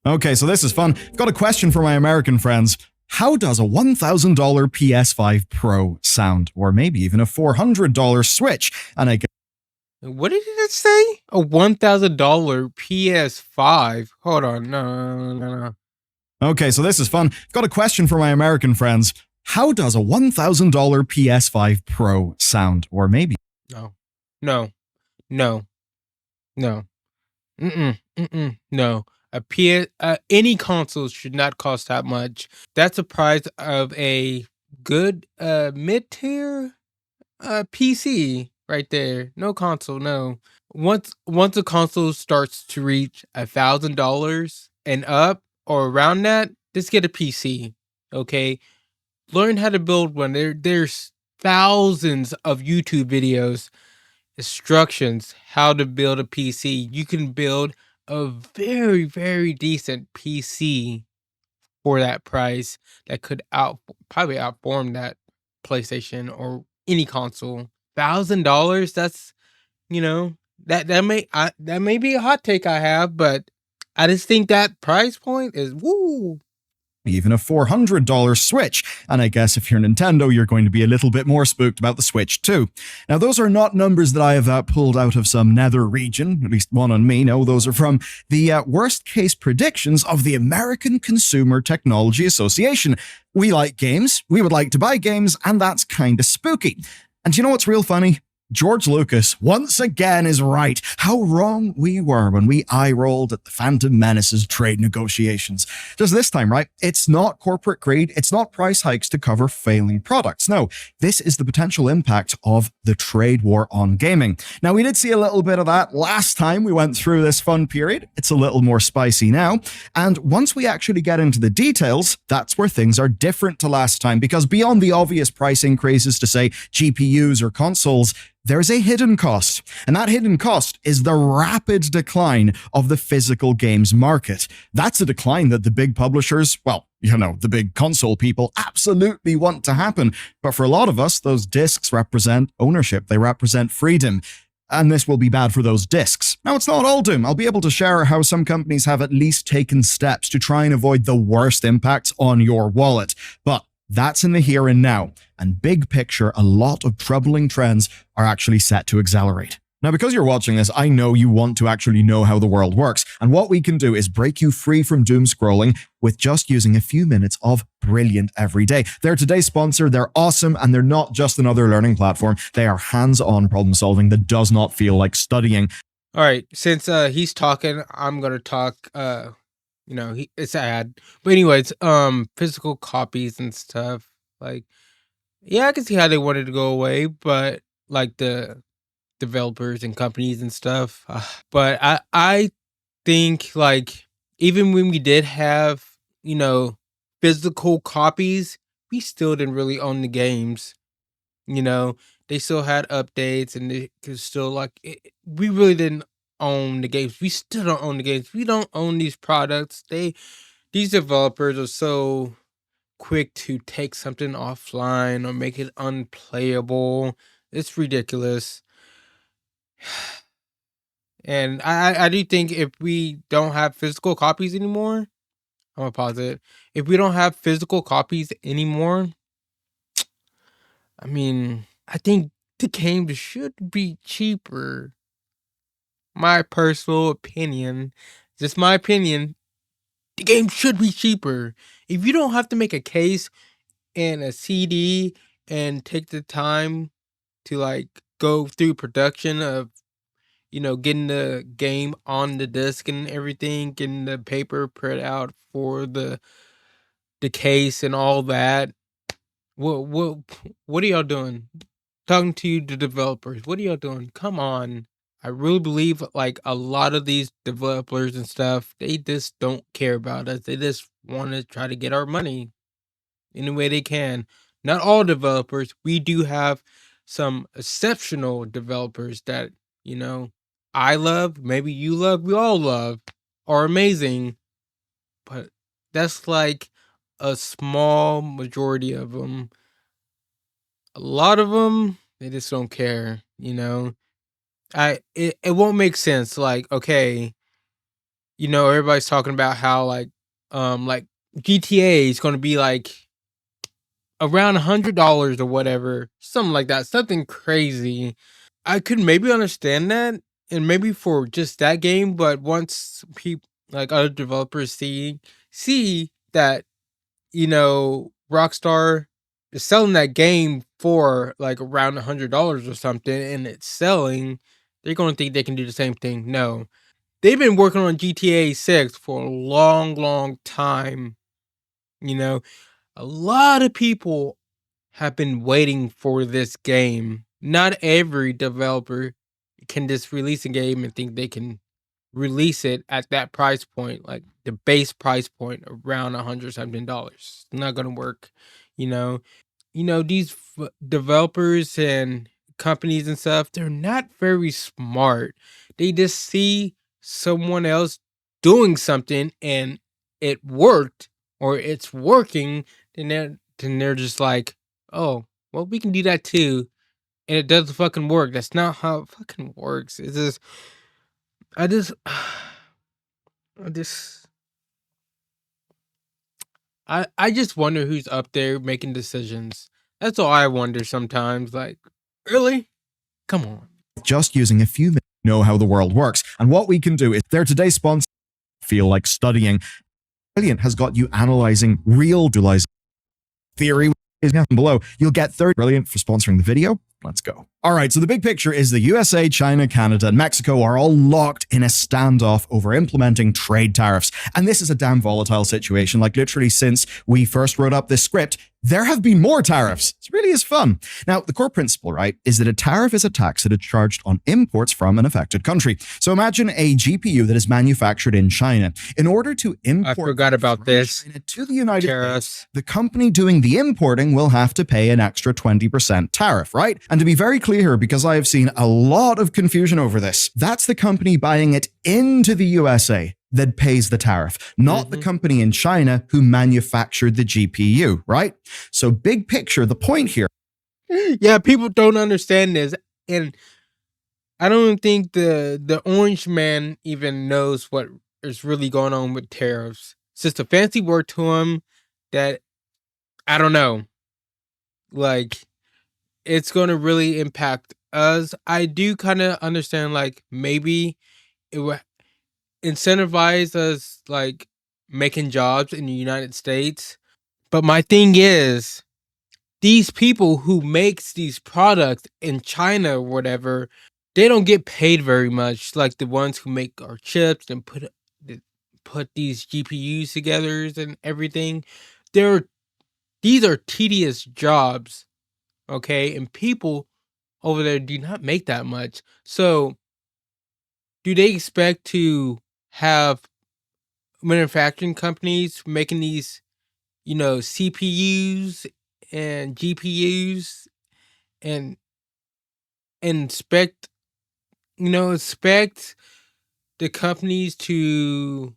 Okay, so this is fun. I've got a question for my American friends. How does a $1,000 PS5 Pro sound? Or maybe even a $400 Switch? And I What did it say? A $1,000 PS5? Hold on, no. Okay, so this is fun. I've got a question for my American friends. How does a $1,000 PS5 Pro sound? Or maybe No, no, no, no. No. Any console should not cost that much. That's the price of a good mid-tier PC right there. No console, no. Once a console starts to reach $1,000 and up or around that, just get a PC. Okay, learn how to build one. There's thousands of YouTube videos, instructions how to build a PC. You can build a very, very decent PC for that price that could probably outperform that PlayStation or any console. $1,000. That's you know that may be a hot take I have, but I just think that price point is woo. even a $400 Switch. And I guess if you're Nintendo, you're going to be a little bit more spooked about the Switch too. Now, those are not numbers that I have pulled out of some nether region, at least one on me. No, those are from the worst case predictions of the American Consumer Technology Association. We like games, we would like to buy games, and that's kind of spooky. And you know what's real funny? George Lucas once again is right. How wrong we were when we eye-rolled at the Phantom Menace's trade negotiations. Just this time, right? It's not corporate greed. It's not price hikes to cover failing products. No, this is the potential impact of the trade war on gaming. Now, we did see a little bit of that last time we went through this fun period. It's a little more spicy now. And once we actually get into the details, that's where things are different to last time, because beyond the obvious price increases to, say, GPUs or consoles, there's a hidden cost, and that hidden cost is the rapid decline of the physical games market. That's a decline that the big publishers, well, the big console people absolutely want to happen. But for a lot of us, those discs represent ownership. They represent freedom. And this will be bad for those discs. Now, it's not all doom. I'll be able to share how some companies have at least taken steps to try and avoid the worst impacts on your wallet. But that's in the here and now. And big picture, a lot of troubling trends are actually set to accelerate. Now, because you're watching this, I know you want to actually know how the world works. And what we can do is break you free from doom scrolling with just using a few minutes of Brilliant every day. They're today's sponsor. They're awesome. And they're not just another learning platform. They are hands-on problem solving that does not feel like studying. All right. Since he's talking, I'm going to talk. It's sad. But anyways, physical copies and stuff. Like, yeah, I can see how they wanted to go away, but like the developers and companies and stuff. But I think like even when we did have, physical copies, we still didn't really own the games. They still had updates and they could still we really didn't own the games. We still don't own the games. We don't own these products. These developers are so quick to take something offline or make it unplayable. It's ridiculous. And I do think if we don't have physical copies anymore, I'm gonna pause it. If we don't have physical copies anymore, I think the game should be cheaper. My personal opinion, just my opinion, the game should be cheaper. If you don't have to make a case and a CD and take the time to go through production of getting the game on the disc and everything, getting the paper printed out for the case and all that. What are y'all doing? Talking to you, the developers. What are y'all doing? Come on. I really believe a lot of these developers and stuff, they just don't care about us. They just want to try to get our money any way they can. Not all developers. We do have some exceptional developers that, I love, maybe you love, we all love, are amazing. But that's like a small majority of them. A lot of them, they just don't care, It won't make sense. Like, okay, everybody's talking about how like GTA is going to be like around $100 or whatever, something like that, something crazy. I could maybe understand that, and maybe for just that game, but once people like other developers see that Rockstar is selling that game for like around $100 or something, and it's selling, they're going to think they can do the same thing. No, they've been working on GTA 6 for a long, long time. A lot of people have been waiting for this game. Not every developer can just release a game and think they can release it at that price point, like the base price point around $100 something. It's not gonna work, you know. These developers and companies and stuff, they're not very smart. They just see someone else doing something and it worked or it's working, then they're just like, oh, well, we can do that too. And it doesn't fucking work. That's not how it fucking works. It's just I just I just I just wonder who's up there making decisions. That's all I wonder sometimes. Like, really? Come on. Just using a few minutes to know how the world works. And what we can do is their today's sponsor, Feel Like Studying. Brilliant has got you analyzing real dualization theory is down below. You'll get 30. Brilliant for sponsoring the video. Let's go. All right, so the big picture is the USA, China, Canada, and Mexico are all locked in a standoff over implementing trade tariffs. And this is a damn volatile situation. Like literally since we first wrote up this script, there have been more tariffs. It really is fun. Now, the core principle, right, is that a tariff is a tax that is charged on imports from an affected country. So imagine a GPU that is manufactured in China. In order to import I forgot about this. China to the United Tariffs. States, the company doing the importing will have to pay an extra 20% tariff, right? And to be very clear here, because I have seen a lot of confusion over this, that's the company buying it into the USA that pays the tariff, not the company in China who manufactured the GPU, right? So big picture, the point here. Yeah, people don't understand this. And I don't think the orange man even knows what is really going on with tariffs. It's just a fancy word to him that, I don't know. Like, it's going to really impact us. I do kind of understand, like, maybe it would incentivize us, like, making jobs in the United States. But my thing is, these people who makes these products in China or whatever, they don't get paid very much. Like the ones who make our chips and put these GPUs together and everything. These are tedious jobs, okay? And people over there do not make that much. So, do they expect to have manufacturing companies making these, CPUs and GPUs and expect the companies to,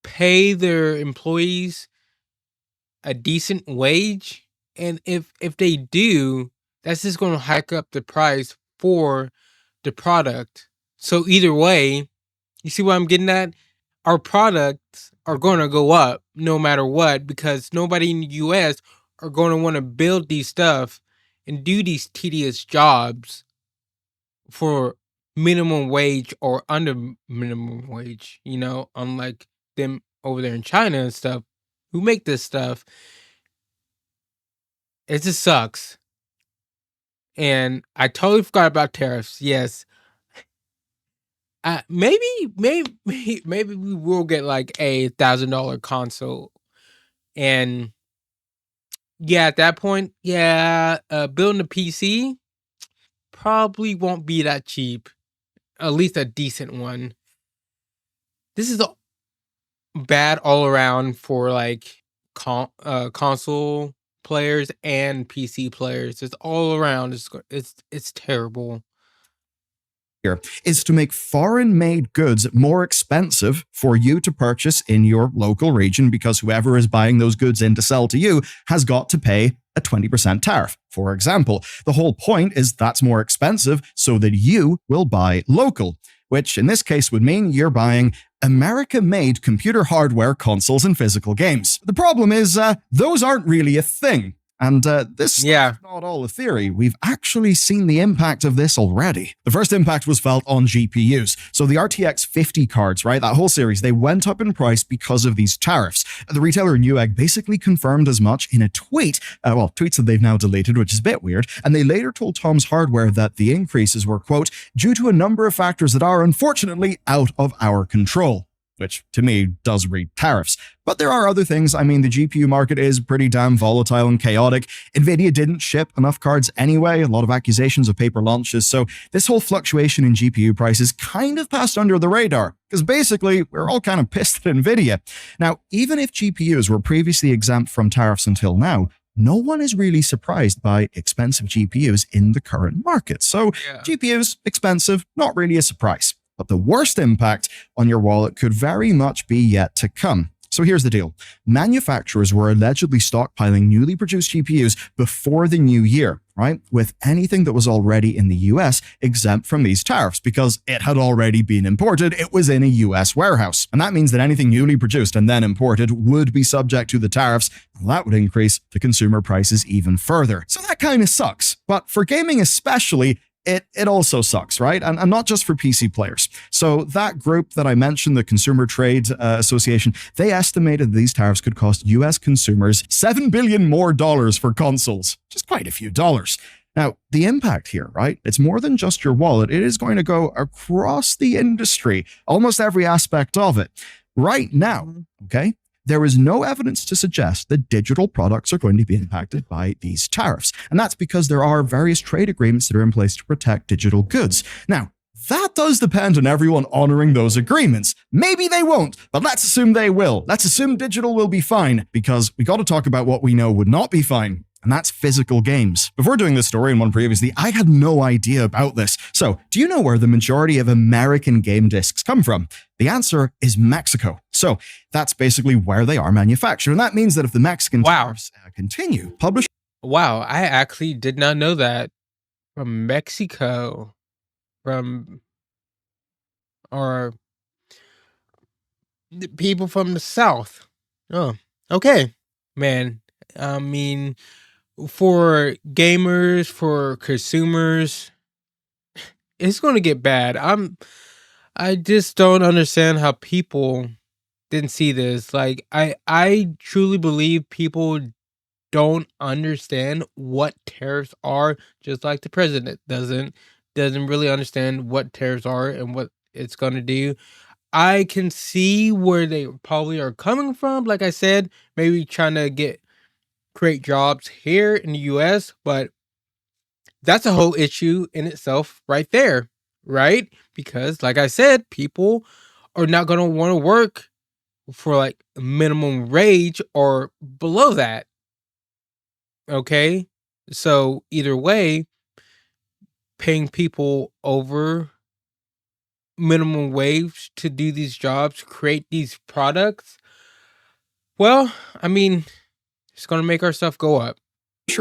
pay their employees a decent wage? And if they do, that's just going to hike up the price for the product. So either way, you see what I'm getting at? Our products are going to go up no matter what, because nobody in the US are going to want to build these stuff and do these tedious jobs for minimum wage or under minimum wage, unlike them over there in China and stuff who make this stuff. It just sucks. And I totally forgot about tariffs. Yes. Maybe we will get like a $1,000 console, and yeah, at that point, building a PC probably won't be that cheap. At least a decent one. This is bad all around for like console players and PC players. It's all around. It's terrible. Here is to make foreign-made goods more expensive for you to purchase in your local region, because whoever is buying those goods in to sell to you has got to pay a 20% tariff. For example, the whole point is that's more expensive so that you will buy local, which in this case would mean you're buying America-made computer hardware, consoles, and physical games. The problem is those aren't really a thing. And this is not all a theory. We've actually seen the impact of this already. The first impact was felt on GPUs. So the RTX 50 cards, right, that whole series, they went up in price because of these tariffs. The retailer Newegg basically confirmed as much in a tweet. Tweets that they've now deleted, which is a bit weird. And they later told Tom's Hardware that the increases were, quote, due to a number of factors that are unfortunately out of our control. Which to me does read tariffs. But there are other things. I mean, the GPU market is pretty damn volatile and chaotic. Nvidia didn't ship enough cards anyway, a lot of accusations of paper launches, so this whole fluctuation in GPU prices kind of passed under the radar, because basically, we're all kind of pissed at Nvidia. Now, even if GPUs were previously exempt from tariffs until now, no one is really surprised by expensive GPUs in the current market. So GPUs, expensive, not really a surprise. But the worst impact on your wallet could very much be yet to come. So here's the deal. Manufacturers were allegedly stockpiling newly produced GPUs before the new year, right? With anything that was already in the US exempt from these tariffs because it had already been imported. It was in a US warehouse. And that means that anything newly produced and then imported would be subject to the tariffs. That would increase the consumer prices even further. So that kind of sucks. But for gaming especially, it also sucks, right? And not just for PC players. So that group that I mentioned, the Consumer Trade Association, they estimated these tariffs could cost US consumers $7 billion more for consoles, just quite a few dollars. Now, the impact here, right? It's more than just your wallet. It is going to go across the industry, almost every aspect of it. Right now, okay? There is no evidence to suggest that digital products are going to be impacted by these tariffs. And that's because there are various trade agreements that are in place to protect digital goods. Now, that does depend on everyone honoring those agreements. Maybe they won't, but let's assume they will. Let's assume digital will be fine, because we got to talk about what we know would not be fine. And that's physical games. Before doing this story and one previously, I had no idea about this. So, do you know where the majority of American game discs come from? The answer is Mexico. So, that's basically where they are manufactured. And that means that if the Mexican tariffs continue, publishers... Wow, I actually did not know that. From Mexico. Or people from the South. Oh, okay. Man, I mean, for gamers, for consumers, it's going to get bad. I just don't understand how people didn't see this. Like, I truly believe people don't understand what tariffs are, just like the president doesn't really understand what tariffs are and what it's going to do. I can see where they probably are coming from. Like I said, maybe trying to create jobs here in the US, but that's a whole issue in itself right there, right? Because like I said, people are not going to want to work for like minimum wage or below that. Okay? So either way, paying people over minimum wage to do these jobs, create these products, well, I mean, it's going to make our stuff go up.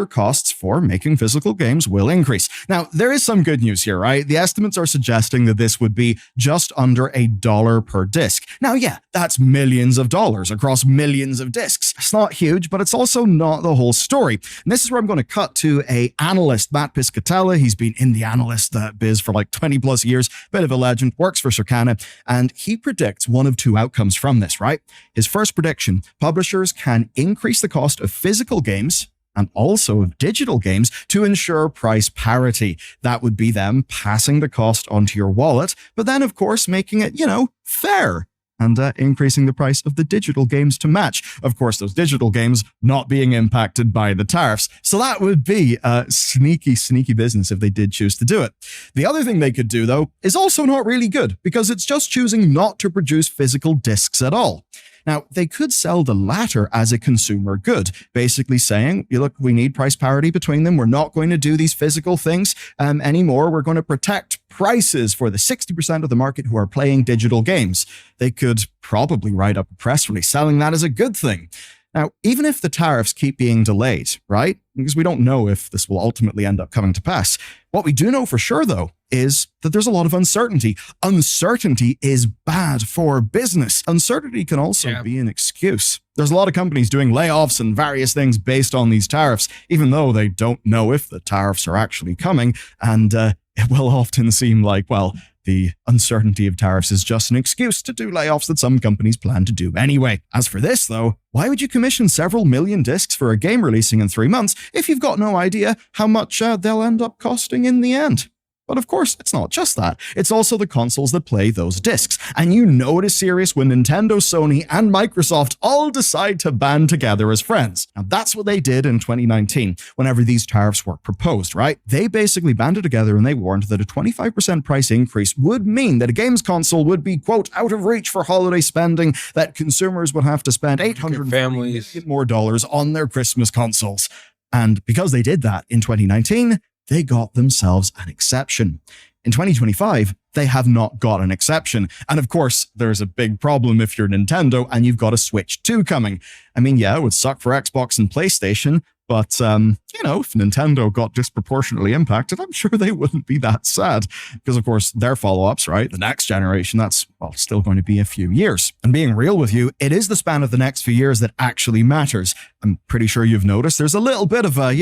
Costs for making physical games will increase. Now, there is some good news here, right? The estimates are suggesting that this would be just under $1 per disc. Now, yeah, that's millions of dollars across millions of discs. It's not huge, but it's also not the whole story. And this is where I'm going to cut to an analyst, Matt Piscatella. He's been in the analyst biz for like 20 plus years, bit of a legend, works for Circana, and he predicts one of two outcomes from this, right? His first prediction, publishers can increase the cost of physical games and also of digital games to ensure price parity. That would be them passing the cost onto your wallet, but then, of course, making it, fair and increasing the price of the digital games to match. Of course, those digital games not being impacted by the tariffs. So that would be a sneaky, sneaky business if they did choose to do it. The other thing they could do, though, is also not really good because it's just choosing not to produce physical discs at all. Now, they could sell the latter as a consumer good, basically saying, look, we need price parity between them. We're not going to do these physical things anymore. We're going to protect prices for the 60% of the market who are playing digital games. They could probably write up a press release selling that as a good thing. Now, even if the tariffs keep being delayed, right? Because we don't know if this will ultimately end up coming to pass. What we do know for sure, though, is that there's a lot of uncertainty. Uncertainty is bad for business. Uncertainty can also be an excuse. There's a lot of companies doing layoffs and various things based on these tariffs, even though they don't know if the tariffs are actually coming. And it will often seem like, well, the uncertainty of tariffs is just an excuse to do layoffs that some companies plan to do anyway. As for this, though, why would you commission several million discs for a game releasing in 3 months if you've got no idea how much they'll end up costing in the end? But of course, it's not just that. It's also the consoles that play those discs. And you know it is serious when Nintendo, Sony, and Microsoft all decide to band together as friends. Now, that's what they did in 2019, whenever these tariffs were proposed, right? They basically banded together and they warned that a 25% price increase would mean that a games console would be, quote, out of reach for holiday spending, that consumers would have to spend $800 million more dollars on their Christmas consoles. And because they did that in 2019, they got themselves an exception. In 2025, they have not got an exception. And of course, there's a big problem if you're Nintendo and you've got a Switch 2 coming. I mean, yeah, it would suck for Xbox and PlayStation, but, if Nintendo got disproportionately impacted, I'm sure they wouldn't be that sad. Because, of course, their follow-ups, right? The next generation, that's, well, still going to be a few years. And being real with you, it is the span of the next few years that actually matters. I'm pretty sure you've noticed there's a little bit of a,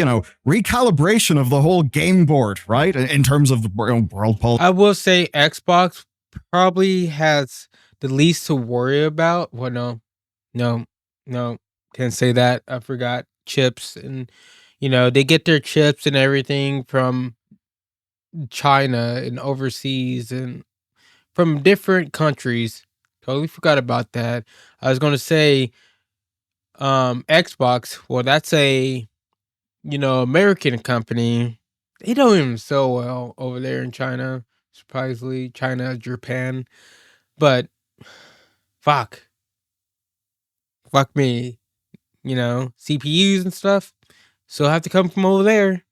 recalibration of the whole game board, right? In terms of the world politics. I will say Xbox probably has the least to worry about. Well, no, can't say that. I forgot. Chips, and they get their chips and everything from China and overseas and from different countries. Totally forgot about that. I was going to say Xbox, well, that's a American company. They don't even sell well over there in China, surprisingly. China, Japan, but fuck me. CPUs and stuff. So have to come from over there.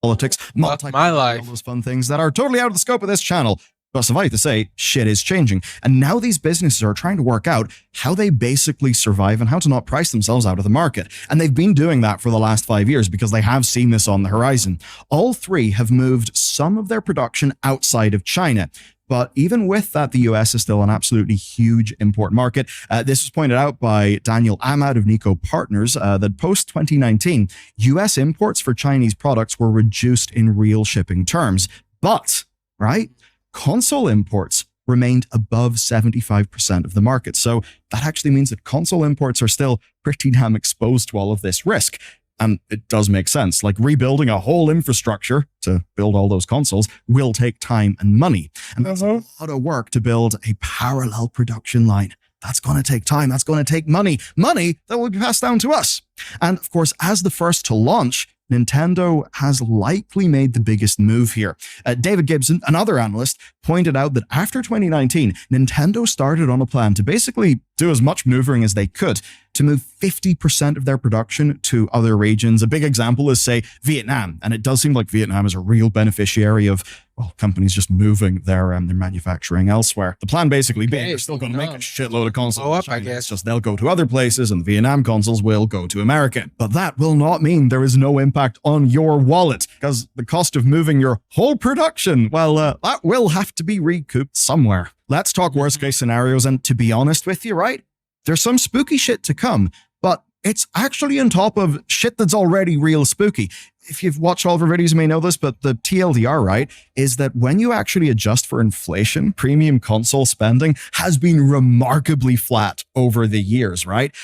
Politics, my life. All those fun things that are totally out of the scope of this channel. But suffice to say, shit is changing. And now these businesses are trying to work out how they basically survive and how to not price themselves out of the market. And they've been doing that for the last 5 years because they have seen this on the horizon. All three have moved some of their production outside of China. But even with that, the US is still an absolutely huge import market. This was pointed out by Daniel Ahmad of Nico Partners that post-2019, US imports for Chinese products were reduced in real shipping terms. But, right, console imports remained above 75% of the market. So that actually means that console imports are still pretty damn exposed to all of this risk. And it does make sense. Like rebuilding a whole infrastructure to build all those consoles will take time and money. And that's a lot of work to build a parallel production line. That's going to take time. That's going to take money that will be passed down to us. And of course, as the first to launch, Nintendo has likely made the biggest move here. David Gibson, another analyst, pointed out that after 2019, Nintendo started on a plan to basically do as much maneuvering as they could to move 50% of their production to other regions. A big example is, say, Vietnam. And it does seem like Vietnam is a real beneficiary of, well, companies just moving their manufacturing elsewhere. The plan basically being they're still going to make a shitload of consoles. I guess. It's just they'll go to other places and Vietnam consoles will go to America. But that will not mean there is no impact on your wallet, because the cost of moving your whole production, well, that will have to be recouped somewhere. Let's talk worst case scenarios. And to be honest with you, right? There's some spooky shit to come, but it's actually on top of shit that's already real spooky. If you've watched all of our videos, you may know this, but the TLDR, right, is that when you actually adjust for inflation, premium console spending has been remarkably flat over the years, right?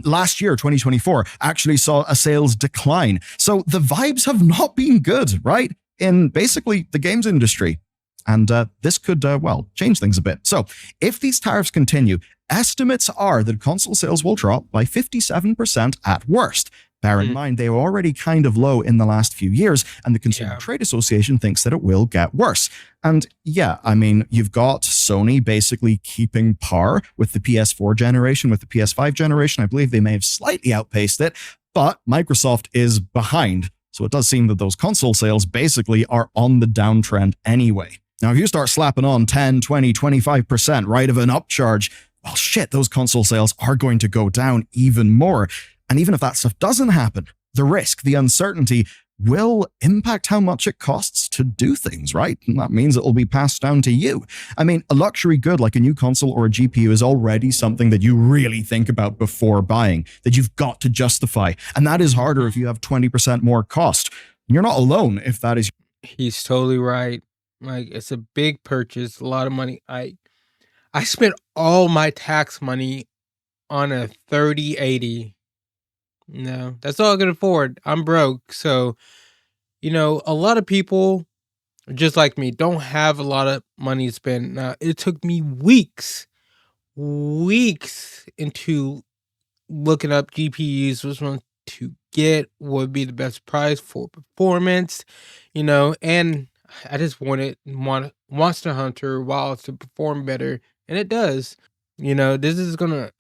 Last year, 2024, actually saw a sales decline. So the vibes have not been good, right? In basically the games industry. And this could, change things a bit. So if these tariffs continue, estimates are that console sales will drop by 57% at worst. Bear in mind, they were already kind of low in the last few years, and the Consumer Trade Association thinks that it will get worse. And yeah, I mean, you've got Sony basically keeping par with the PS4 generation, with the PS5 generation. I believe they may have slightly outpaced it, but Microsoft is behind. So it does seem that those console sales basically are on the downtrend anyway. Now, if you start slapping on 10, 20, 25%, right, of an upcharge, well, shit, those console sales are going to go down even more. And even if that stuff doesn't happen, the risk, the uncertainty will impact how much it costs to do things, right? And that means it will be passed down to you. I mean, a luxury good like a new console or a GPU is already something that you really think about before buying, that you've got to justify. And that is harder if you have 20% more cost. You're not alone if that is. He's totally right. Like, it's a big purchase, a lot of money. I spent all my tax money on a 3080. No, that's all I can afford. I'm broke. So, a lot of people, just like me, don't have a lot of money to spend. Now, it took me weeks into looking up GPUs, which one to get, what would be the best price for performance, and I just wanted Monster Hunter Wilds to perform better, and it does. This is gonna,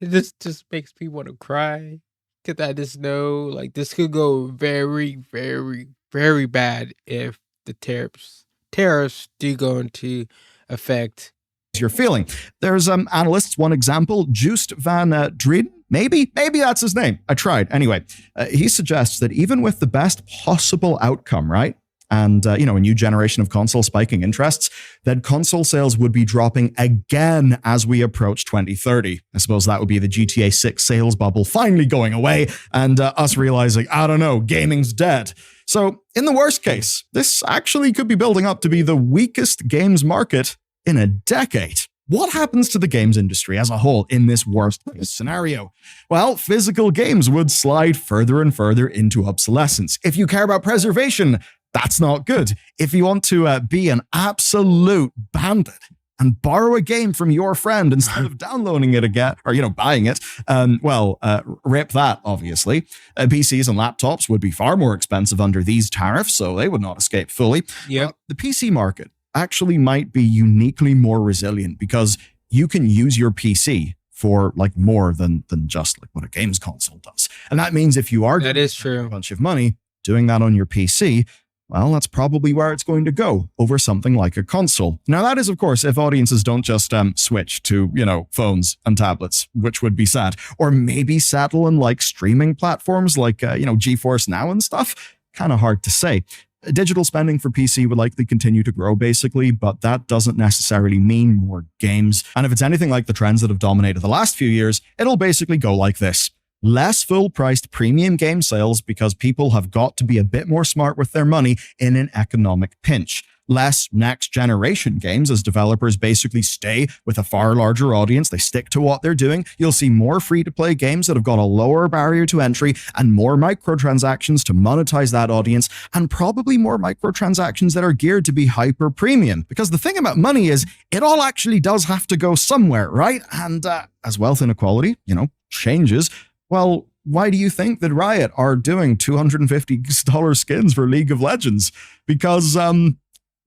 this just makes me want to cry. Because I just know, like, this could go very, very, very bad if the tariffs do go into effect. You're feeling. There's analysts, one example, Joost van Dreden, maybe that's his name. I tried. Anyway, he suggests that even with the best possible outcome, right? And, a new generation of console spiking interests, that console sales would be dropping again as we approach 2030. I suppose that would be the GTA 6 sales bubble finally going away and us realizing, I don't know, gaming's dead. So in the worst case, this actually could be building up to be the weakest games market in a decade. What happens to the games industry as a whole in this worst case scenario? Well, physical games would slide further and further into obsolescence. If you care about preservation, that's not good. If you want to be an absolute bandit and borrow a game from your friend instead of downloading it again, or, buying it, rip that, obviously. PCs and laptops would be far more expensive under these tariffs, so they would not escape fully. Yep. The PC market actually might be uniquely more resilient because you can use your PC for like more than just like what a games console does. And that means if you are that is true. A bunch of money doing that on your PC, well, that's probably where it's going to go over something like a console. Now, that is, of course, if audiences don't just switch to, phones and tablets, which would be sad, or maybe settle in like streaming platforms like, GeForce Now and stuff. Kind of hard to say. Digital spending for PC would likely continue to grow, basically, but that doesn't necessarily mean more games. And if it's anything like the trends that have dominated the last few years, it'll basically go like this. Less full-priced premium game sales because people have got to be a bit more smart with their money in an economic pinch. Less next-generation games as developers basically stay with a far larger audience. They stick to what they're doing. You'll see more free-to-play games that have got a lower barrier to entry and more microtransactions to monetize that audience, and probably more microtransactions that are geared to be hyper-premium. Because the thing about money is, it all actually does have to go somewhere, right? And as wealth inequality, changes, well, why do you think that Riot are doing $250 skins for League of Legends? Because,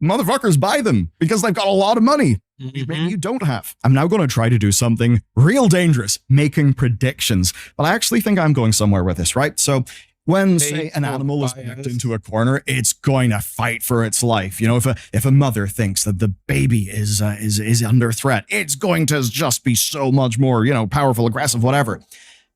motherfuckers buy them because they've got a lot of money. Maybe you don't have. I'm now going to try to do something real dangerous, making predictions. But I actually think I'm going somewhere with this, right? So when, say, an animal is backed into a corner, it's going to fight for its life. If a mother thinks that the baby is under threat, it's going to just be so much more, powerful, aggressive, whatever.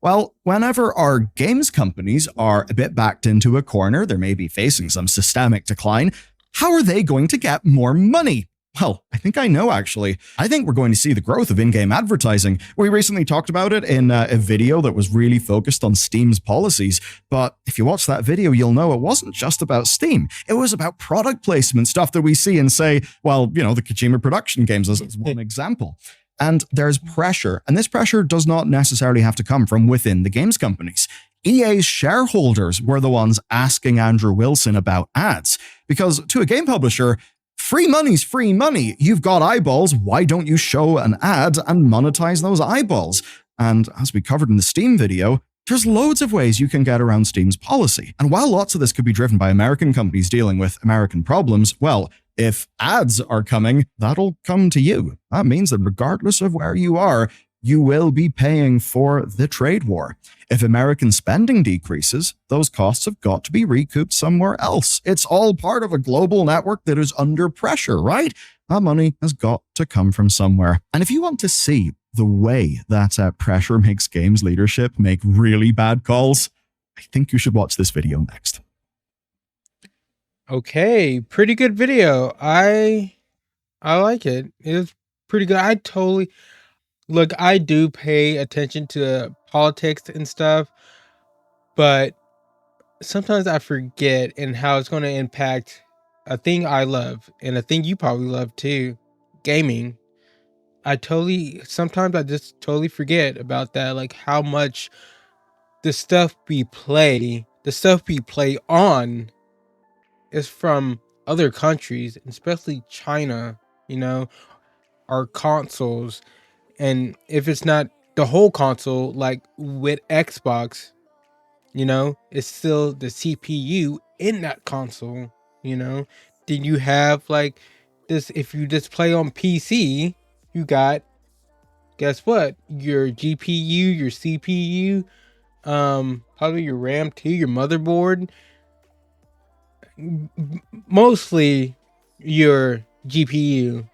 Well, whenever our games companies are a bit backed into a corner, they may be facing some systemic decline. How are they going to get more money? Well, I think I know, actually. I think we're going to see the growth of in-game advertising. We recently talked about it in a video that was really focused on Steam's policies. But if you watch that video, you'll know it wasn't just about Steam. It was about product placement, stuff that we see and say, well, the Kojima production games as one example. And there's pressure, and this pressure does not necessarily have to come from within the games companies. EA's shareholders were the ones asking Andrew Wilson about ads, because to a game publisher, free money's free money. You've got eyeballs, why don't you show an ad and monetize those eyeballs? And as we covered in the Steam video, there's loads of ways you can get around Steam's policy. And while lots of this could be driven by American companies dealing with American problems, well, if ads are coming, that'll come to you. That means that regardless of where you are, you will be paying for the trade war. If American spending decreases, those costs have got to be recouped somewhere else. It's all part of a global network that is under pressure, right? That money has got to come from somewhere. And if you want to see the way that pressure makes games leadership make really bad calls, I think you should watch this video next. Okay, pretty good video. I like it. It's pretty good. I do pay attention to politics and stuff, but sometimes I forget and how it's going to impact a thing I love and a thing you probably love too, gaming. Sometimes I just totally forget about that, like how much the stuff we play on is from other countries, especially China, you know, our consoles. And if it's not the whole console, like with Xbox, it's still the CPU in that console, you know. Then you have like this, if you just play on PC, you got, guess what? Your GPU, your CPU, probably your RAM too, your motherboard, mostly your GPU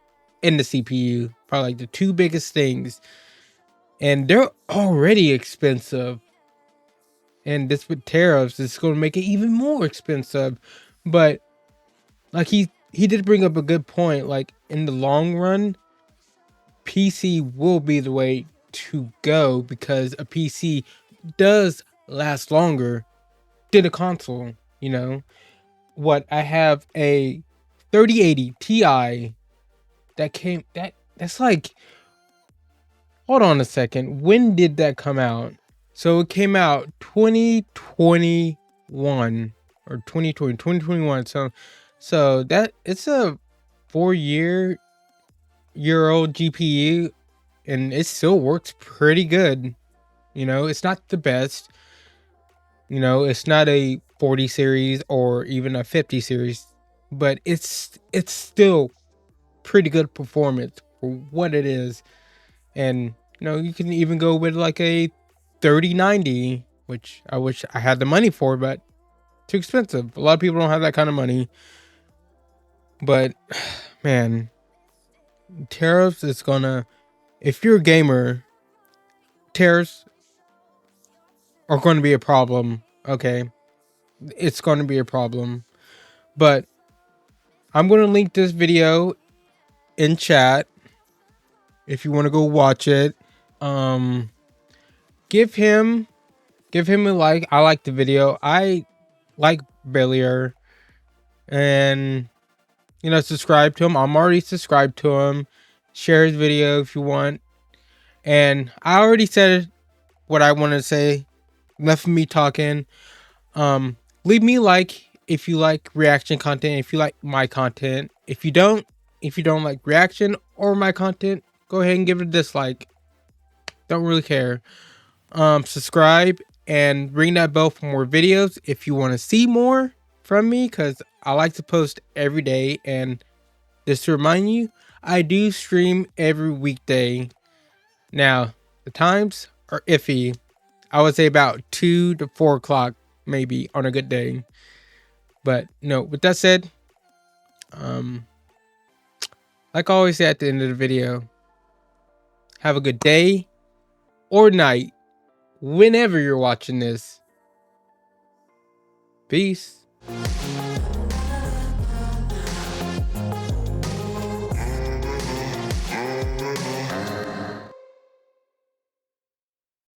and the CPU, probably like the two biggest things. And they're already expensive. And this with tariffs, it's going to make it even more expensive. But like he did bring up a good point. Like in the long run, PC will be the way to go because a PC does last longer than a console. I have a 3080 Ti that's like, hold on a second. When did that come out? So it came out 2021 or 2021. So that it's a 4-year-old GPU and it still works pretty good. It's not the best. It's not a 40 series or even a 50 series, but it's still pretty good performance for what it is. And you can even go with like a 3090, which I wish I had the money for, but too expensive. A lot of people don't have that kind of money. But man, tariffs is gonna, if you're a gamer, tariffs are going to be a problem. Okay, it's going to be a problem. But I'm going to link this video in chat if you want to go watch it. Give him a like. I like the video. I like Bellier, and subscribe to him. I'm already subscribed to him. Share his video if you want. And I already said what I wanted to say. Enough of me talking. Leave me a like if you like reaction content, if you like my content. If you don't like reaction or my content, go ahead and give it a dislike. Don't really care. Subscribe and ring that bell for more videos if you want to see more from me, because I like to post every day. And just to remind you, I do stream every weekday. Now, the times are iffy. I would say about 2 to 4 o'clock, maybe, on a good day. But no, with that said, like I always say at the end of the video, have a good day or night whenever you're watching this. Peace.